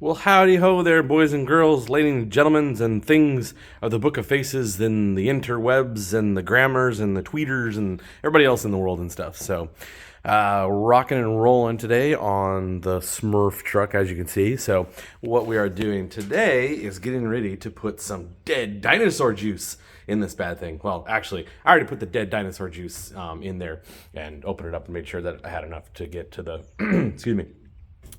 Well, howdy ho there, boys and girls, ladies and gentlemen, and things of the Book of Faces, and the interwebs, and the grammars, and the tweeters, and everybody else in the world and stuff. So, rocking and rolling today on the Smurf truck, as you can see. So, what we are doing today is getting ready to put some dead dinosaur juice in this bad thing. Well, actually, I already put the dead dinosaur juice in there and opened it up and made sure that I had enough to get to the, excuse me,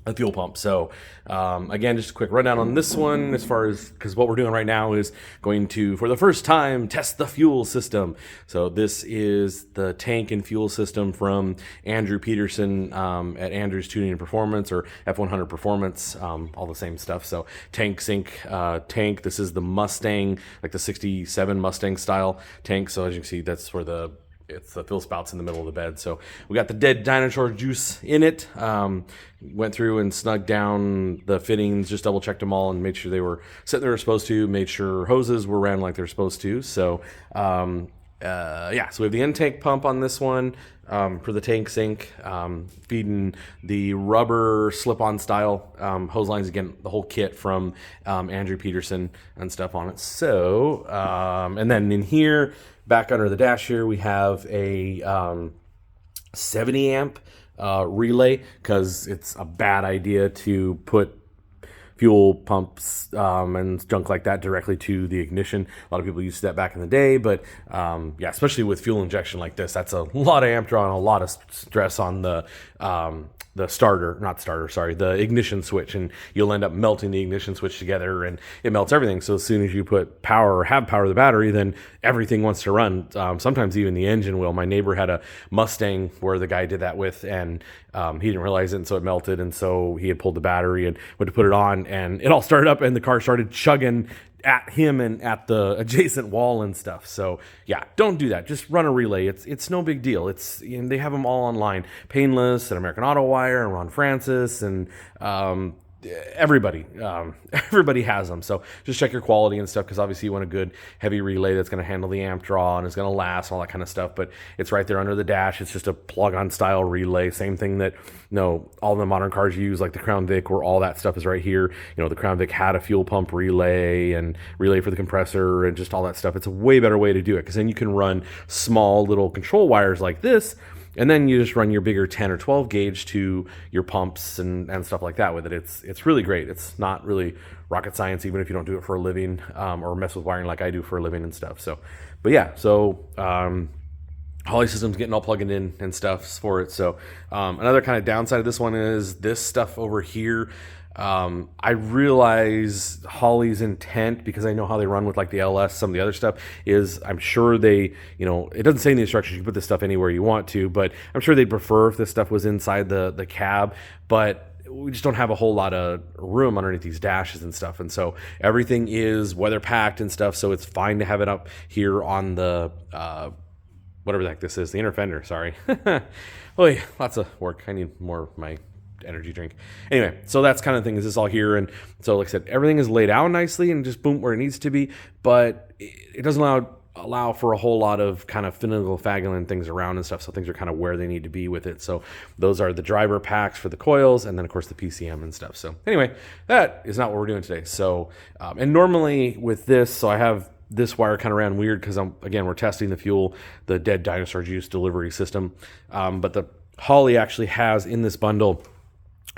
a fuel pump. So again, just a quick rundown on this one as far as, because what we're doing right now is going to, for the first time, test the fuel system. So this is the tank and fuel system from Andrew Peterson at Andrew's Tuning and Performance, or F100 Performance, all the same stuff. So tank, sink, tank. This is the Mustang, like the 67 Mustang style tank. So as you can see, that's where it's the fill spouts in the middle of the bed. So we got the dead dinosaur juice in it. Went through and snugged down the fittings, just double checked them all and made sure they were set they were supposed to, made sure hoses were ran like they're supposed to. So yeah, so we have the intake pump on this one for the tank sink, feeding the rubber slip-on style hose lines, again, the whole kit from Andrew Peterson and stuff on it. So, and then in here, back under the dash here, we have a 70 amp relay, because it's a bad idea to put fuel pumps and junk like that directly to the ignition. A lot of people used that back in the day, but yeah, especially with fuel injection like this, that's a lot of amp draw and a lot of stress on the the ignition switch, and you'll end up melting the ignition switch together, and it melts everything. So as soon as you put power or have power to the battery, then everything wants to run. Sometimes even the engine will. My neighbor had a Mustang where the guy did that with, and he didn't realize it, and so it melted, and so he had pulled the battery and went to put it on, and it all started up, and the car started chugging at him and at the adjacent wall and stuff. So yeah, don't do that. Just run a relay. It's no big deal. It's, you know, they have them all online. Painless and American Auto Wire and Ron Francis and everybody has them. So just check your quality and stuff, because obviously you want a good heavy relay that's going to handle the amp draw and is going to last, all that kind of stuff. But it's right there under the dash. It's just a plug-on style relay, same thing that, you know, all the modern cars use, like the Crown Vic, where all that stuff is right here. You know, the Crown Vic had a fuel pump relay and relay for the compressor and just all that stuff. It's a way better way to do it, because then you can run small little control wires like this, and then you just run your bigger 10 or 12 gauge to your pumps and stuff like that with it. It's really great. It's not really rocket science, even if you don't do it for a living or mess with wiring like I do for a living and stuff. So, but yeah, so Holley system's getting all plugged in and stuff for it. So another kind of downside of this one is this stuff over here. I realize Holley's intent, because I know how they run with like the LS, some of the other stuff, is I'm sure they, you know, it doesn't say in the instructions you can put this stuff anywhere you want to, but I'm sure they'd prefer if this stuff was inside the cab, but we just don't have a whole lot of room underneath these dashes and stuff. And so everything is weather packed and stuff. So it's fine to have it up here on the, whatever the heck this is, the inner fender, sorry. Oh yeah, lots of work. I need more of my energy drink. Anyway, so that's kind of thing, is this all here. And so like I said, everything is laid out nicely and just boom where it needs to be, but it doesn't allow for a whole lot of kind of finical faggling things around and stuff. So things are kind of where they need to be with it. So those are the driver packs for the coils, and then of course the PCM and stuff. So anyway, that is not what we're doing today. So and normally with this, so I have this wire kind of ran weird, because again, we're testing the fuel, the dead dinosaur juice delivery system, but the Holley actually has in this bundle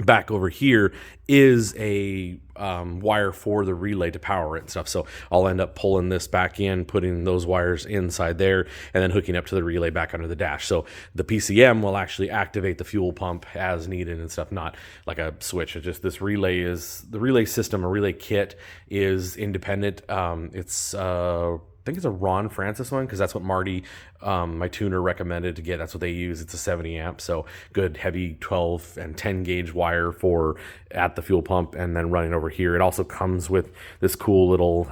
back over here is a wire for the relay to power it and stuff. So I'll end up pulling this back in, putting those wires inside there, and then hooking up to the relay back under the dash. So the PCM will actually activate the fuel pump as needed and stuff, not like a switch. It's just this relay is, the relay system or relay kit is independent. I think it's a Ron Francis one, because that's what Marty, my tuner, recommended to get. That's what they use. It's a 70 amp, so good heavy 12 and 10 gauge wire for at the fuel pump, and then running over here. It also comes with this cool little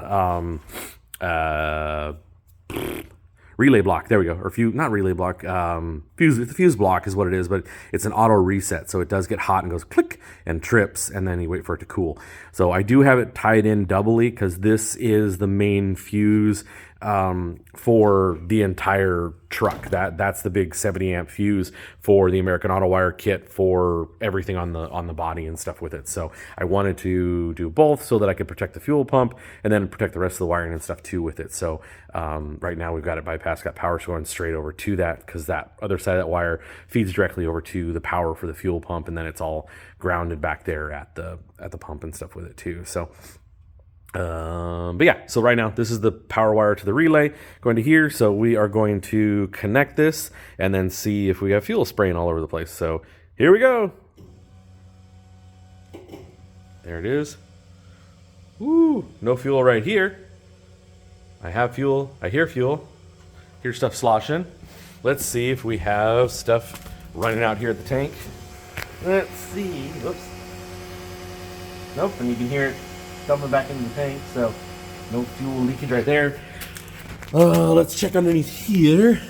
relay block. There we go. Or not relay block. Fuse. The fuse block is what it is, but it's an auto reset, so it does get hot and goes click and trips, and then you wait for it to cool. So I do have it tied in doubly, because this is the main fuse for the entire truck. That's the big 70 amp fuse for the American Auto Wire kit for everything on the body and stuff with it. So I wanted to do both so that I could protect the fuel pump and then protect the rest of the wiring and stuff too with it. So right now we've got it bypassed, got power going straight over to that, because that other side of that wire feeds directly over to the power for the fuel pump, and then it's all grounded back there at the pump and stuff with it too. So but yeah, so right now this is the power wire to the relay going to here. So we are going to connect this and then see if we have fuel spraying all over the place. So here we go. There it is. Woo, no fuel right here. I have fuel. I hear fuel. Here's stuff sloshing. Let's see if we have stuff running out here at the tank. Let's see. Oops. Nope, and you can hear it dumping back into the tank, so no fuel leakage right there. Let's check underneath here.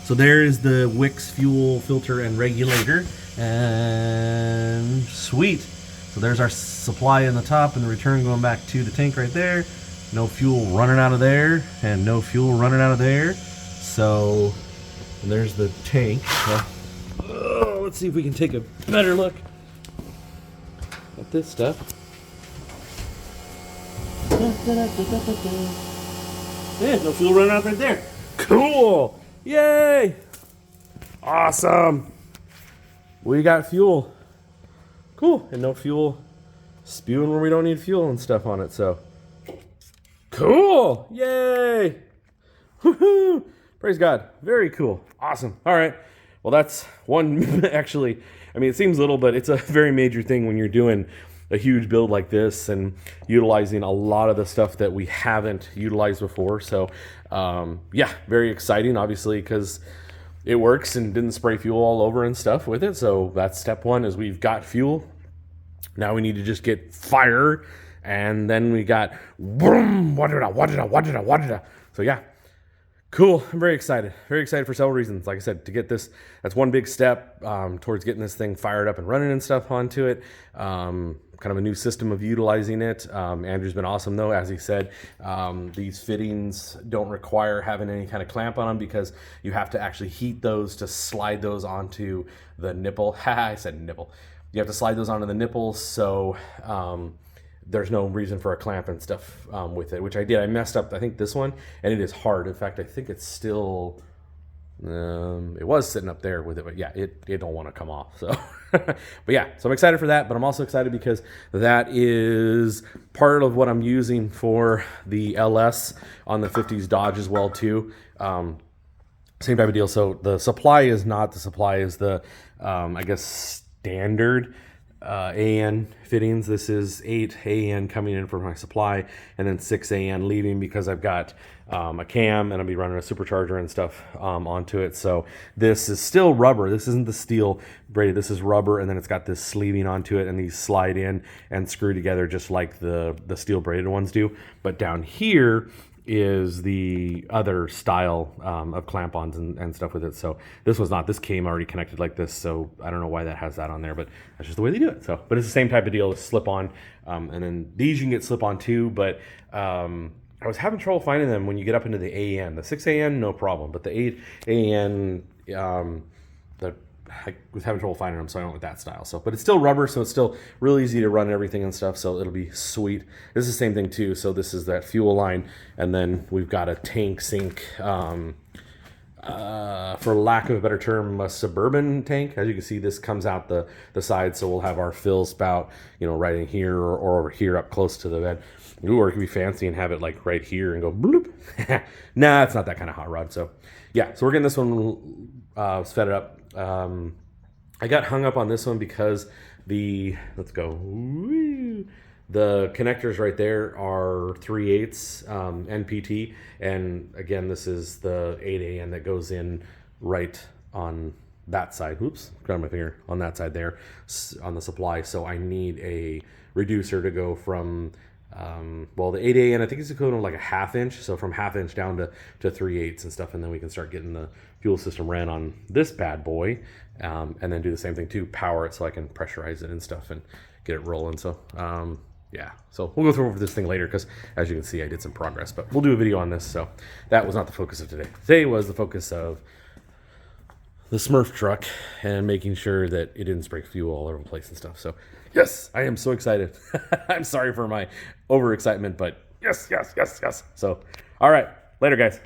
So there is the Wix fuel filter and regulator, and sweet. So there's our supply in the top and the return going back to the tank right there. No fuel running out of there, and no fuel running out of there. So and there's the tank. Let's see if we can take a better look at this stuff. Yeah, no fuel running out right there. Cool. Yay. Awesome. We got fuel. Cool. And no fuel spewing where we don't need fuel and stuff on it. So cool. Yay. Woohoo. Praise God. Very cool. Awesome. All right. Well, that's one actually. I mean, it seems little, but it's a very major thing when you're doing a huge build like this and utilizing a lot of the stuff that we haven't utilized before. So, yeah, very exciting, obviously, because it works and didn't spray fuel all over and stuff with it. So that's step one, is we've got fuel. Now we need to just get fire, and then we got boom, so yeah. Cool. I'm very excited. Very excited for several reasons. Like I said, to get this, that's one big step towards getting this thing fired up and running and stuff onto it. Kind of a new system of utilizing it. Andrew's been awesome though. As he said, these fittings don't require having any kind of clamp on them, because you have to actually heat those to slide those onto the nipple. I said nipple. You have to slide those onto the nipples. So, there's no reason for a clamp and stuff with it, which I did. I messed up, I think, this one, and it is hard. In fact, I think it's still, it was sitting up there with it, but yeah, it don't want to come off. So, but yeah, so I'm excited for that, but I'm also excited because that is part of what I'm using for the LS on the 50s Dodge as well, too. Same type of deal. So the supply is not, the supply is the, I guess, standard AN fittings. This is 8 AN coming in for my supply, and then 6 AN leaving, because I've got a cam and I'll be running a supercharger and stuff onto it. So this is still rubber. This isn't the steel braided. This is rubber, and then it's got this sleeving onto it, and these slide in and screw together just like the steel braided ones do. But down here is the other style of clamp-ons and stuff with it. So this was not, this came already connected like this, so I don't know why that has that on there, but that's just the way they do it. So, but it's the same type of deal, slip on, and then these you can get slip on too, but I was having trouble finding them when you get up into the AN. The 6 AN, no problem, but the 8 AN, I was having trouble finding them, so I went with that style. So, but it's still rubber, so it's still really easy to run everything and stuff, so it'll be sweet. This is the same thing too. So this is that fuel line, and then we've got a tank sink, for lack of a better term, a suburban tank. As you can see, this comes out the side, so we'll have our fill spout, you know, right in here or over here up close to the bed. Or it could be fancy and have it like right here and go bloop. Nah, it's not that kind of hot rod. So yeah, so we're getting this one fed it up. I got hung up on this one because let's go. The connectors right there are 3/8 NPT, and again, this is the 8 AN that goes in right on that side. Oops, grabbed my finger on that side there on the supply. So I need a reducer to go from well, the 8 AN, I think it's equivalent of like a 1/2 inch. So from 1/2 inch down to 3/8 and stuff. And then we can start getting the fuel system ran on this bad boy. And then do the same thing too, power it so I can pressurize it and stuff and get it rolling. So, yeah, so we'll go through over this thing later because, as you can see, I did some progress. But we'll do a video on this, so that was not the focus of today. Today was the focus of the Smurf truck and making sure that it didn't spray fuel all over the place and stuff. So, yes, I am so excited. I'm sorry for my overexcitement, but yes. So, all right, later, guys.